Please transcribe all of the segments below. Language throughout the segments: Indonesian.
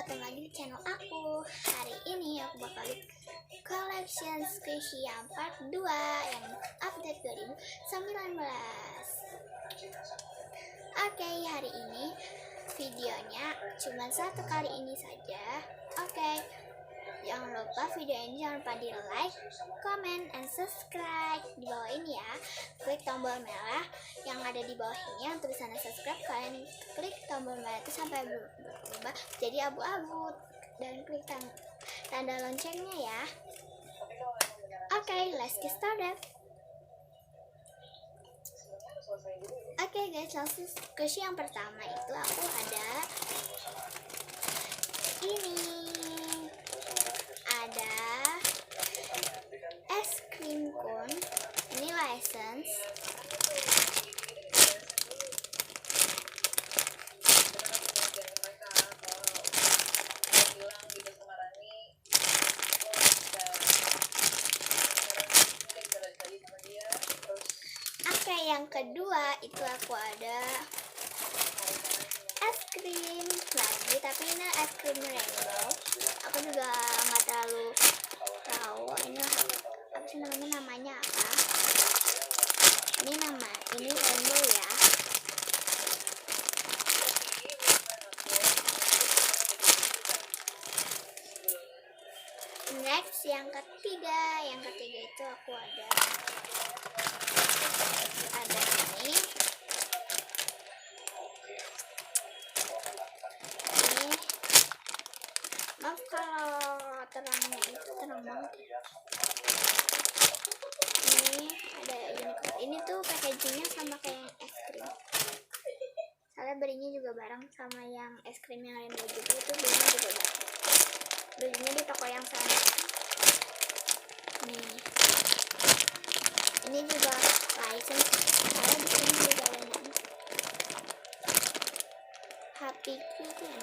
datang lagi di channel aku. Hari ini aku bakal collection squishy yang part 2 yang update 2019. Oke, hari ini videonya cuma satu kali ini saja. Oke, jangan lupa video ini jangan lupa di like, comment, and subscribe di bawah ini ya. Klik tombol merah yang ada di bawah ini yang tulisannya subscribe. Kalian klik tombol merah itu sampai berubah jadi abu-abu dan klik tanda loncengnya ya. Oke, let's get started. Oke guys, langsung ke yang pertama itu aku ada ini. Ada es krim cone, ini license. Oke, yang kedua itu aku ada es krim lagi, tapi ini es krim rainbow. Aku juga nggak terlalu tahu ini apa sih namanya apa. Ini rainbow ya. Next yang ketiga itu aku ada ini. Maaf kalau terangnya itu terang banget. Ini ada ini tuh packagingnya sama kayak es krim. Soalnya belinya juga bareng sama yang es krim yang rainbow juga, itu belinya juga bareng. Belinya di toko yang sama. Nih, ini juga license. Soalnya di sini juga ada nama Happy Kitten.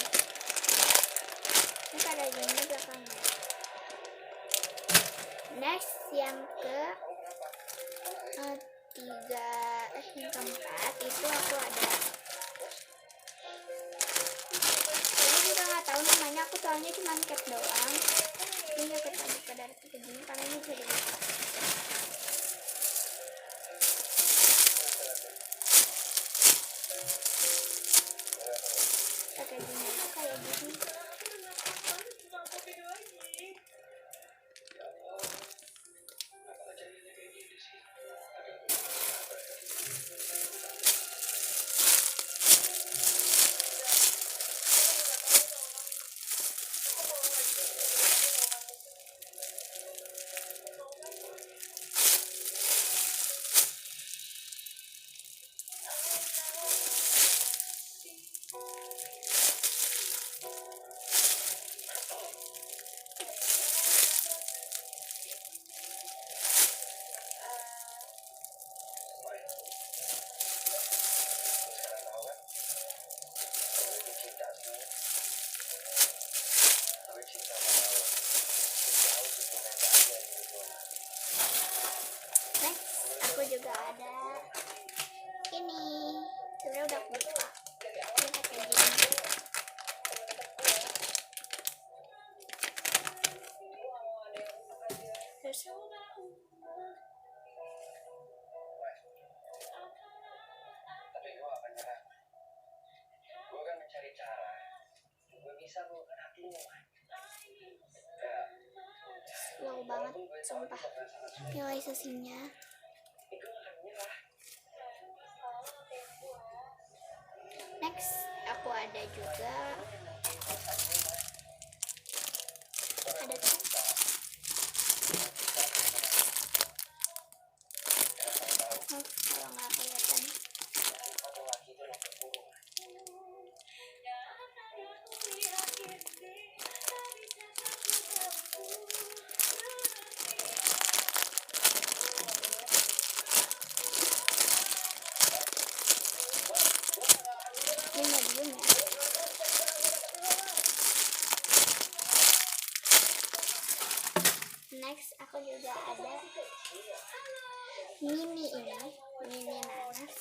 Ini ada gini belakangnya. Next yang yang keempat itu aku ada. Ini juga nggak tahu namanya, aku soalnya cuma cap doang. Ini nggak kita buka dari packaging karena ini bisa dibuka. Packagingnya tuh kayak gini. Next, aku juga ada ini. Sebenarnya udah aku buka. Ini packaging. Terus tapi gue gak akan nyerah. Gue akan mencari cara. Gue bisa mengubah hatimu. slow banget, sumpah. Realisasinya. Next, aku ada juga ada tuh. Kalau nggak kelihatan. Ini medium ya. Next, aku juga ada mini nanas.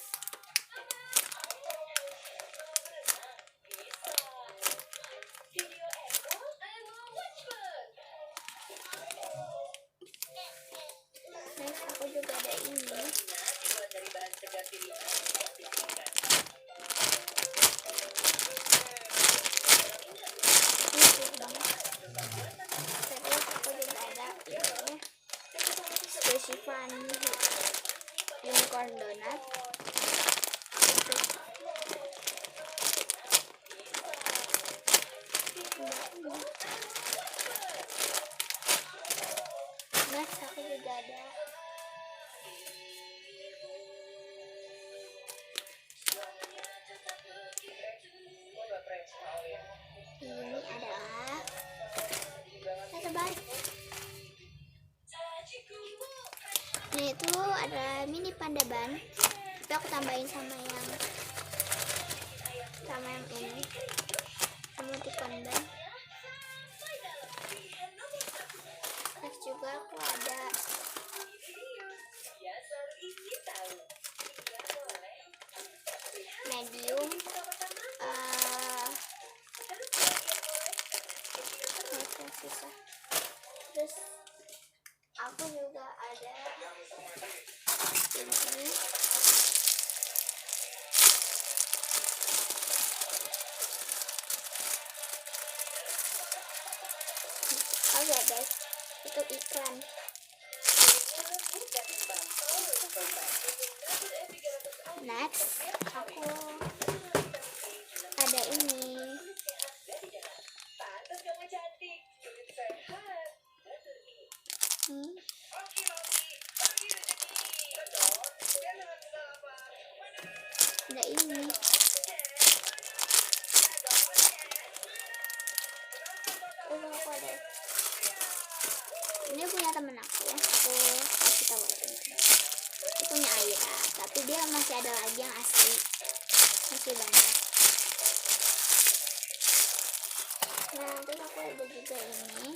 itu ada mini panda ban, tapi aku tambahin sama yang ini emoticon ban. Terus juga aku ada medium, susah. Terus aku juga ada ini. Oke guys, itu iklan. Next, aku ada ini. Ada ini. Aku ada. Ini punya temen aku ya. Aku kasih tahu. Itu punya Aira, tapi dia masih ada lagi yang asli. Masih banyak. Nah, terus aku ada juga ini.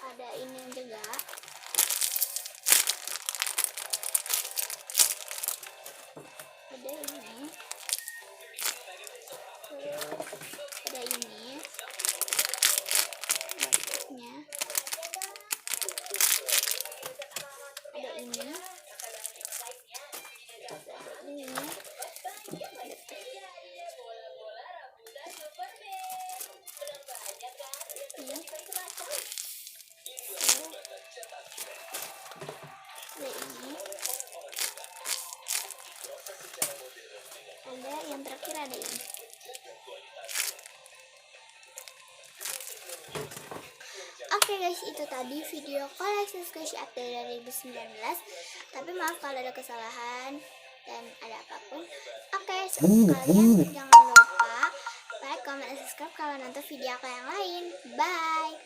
Ada ini juga. Ada ini. Terus ada ini. Backupnya. Ada ini. Ada ini. Ada yang terakhir ada ini. Oke guys, itu tadi video koleksi Squishy update 2019. Tapi maaf kalau ada kesalahan dan ada apapun. Oke, kalian jangan lupa like, comment, dan subscribe kalau nonton video aku yang lain. Bye.